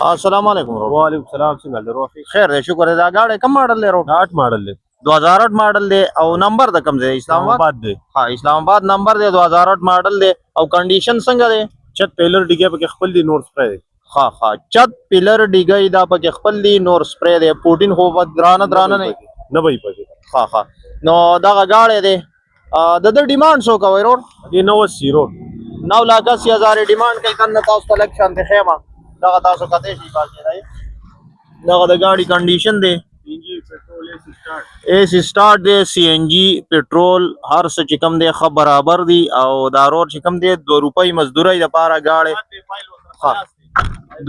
अस्सलाम वालेकुम रोड। वालेकुम सलाम څنګه لرو اخی خیر دی شکر دی. دا گاڑی کم ماډل دی روड؟ 8 ماډل دی 2008 ماډل دی او نمبر د کم دی؟ اسلام آباد دی ها اسلام آباد نمبر دی 2008 ماډل دی او کنډیشن څنګه دی؟ چت پیلر ډیګه پکې خپل دی نور سپری دی ها ها چت پیلر ډیګی دا پکې خپل دی نور سپری دی پوټین خو درانه درانه نه نه وای پکې ها ها نو دا گاڑی دی د ډیماند سو کوي روड دی 90 روډ 9,80,000 ډیماند کوي کنه تاسو ته لک شانته خیمه دا تاسو کته شي پاتې دی دا د گاڑی کنډیشن دی انجی پټرول ایس سٹارټ دی سی ان جی پټرول هر څه چې کم دی خبر برابر دی او دا روډ چې کم دی 2 روپۍ مزدوري د پاره گاڑی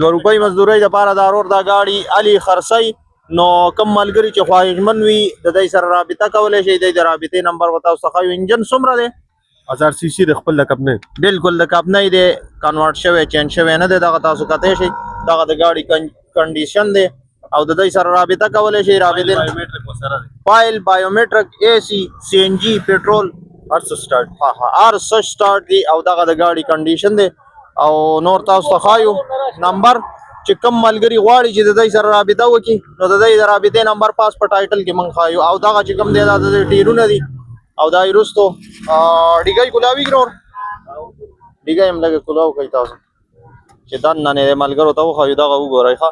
2 روپۍ مزدوري د پاره دا روډ دا گاڑی علي خرسي نو کم ملګری چې خواهشمن وي د دې سره رابطه کولای شي د رابطې نمبر وتاو څخه انجن څومره دی 1000 سی سی د خپل لقب نه بالکل د کپ نه دی کنورټ شوی چینج شوی نه دی دا تاسو کته شي دا د گاڑی کنډیشن دی او د دې سره رابطه کولای شي رابطه بایومټریک وسره دی فایل بایومټریک اي سي سی ان جی پټرول هر څه سٹارټ ها ها ار سٹارټ دی او دغه د گاڑی کنډیشن دی او نور تاسو ته خایو نمبر چې کم ملګری غواړي چې د دې سره رابطه وکړي نو د دې رابطې نمبر پاس په ټایټل کې من خایو او دغه چې کم دی د ټیرونه دی او دا ایرستو ډیګای ګلابي ګرور ډیګای هم لګه کلاو کوي تاسو چې دان نه ملګرو ته خایو دغه وګورئ ښه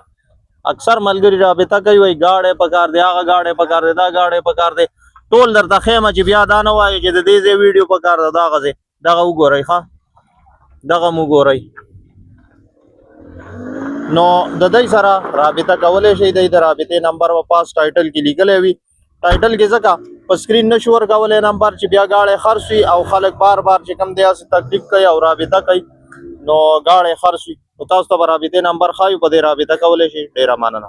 اکثر ملګری رابطه کوي وای گاڑی پکار دی هغه گاڑی پکار دی دا گاڑی پکار دی ټول درته خیمه چې بیا دا نه وایي چې د دې ویډیو پکار دی دا غزه دغه وګورئ ښه دغه مو ګورئ نو د دې سره رابطه کولای شي د رابطې نمبر په پاس ټایټل کې لیکل وي ټایټل کې ځکه په سکرین نشور کولای نمبر چې بیا گاڑی خرڅوي او خلک بار بار چې کم دی اس تکلیف کوي او رابطه کوي نو گاڑی خرڅوي تاسو ته رابطې نمبر خایو په دې رابطه کولای شي ډیر مننه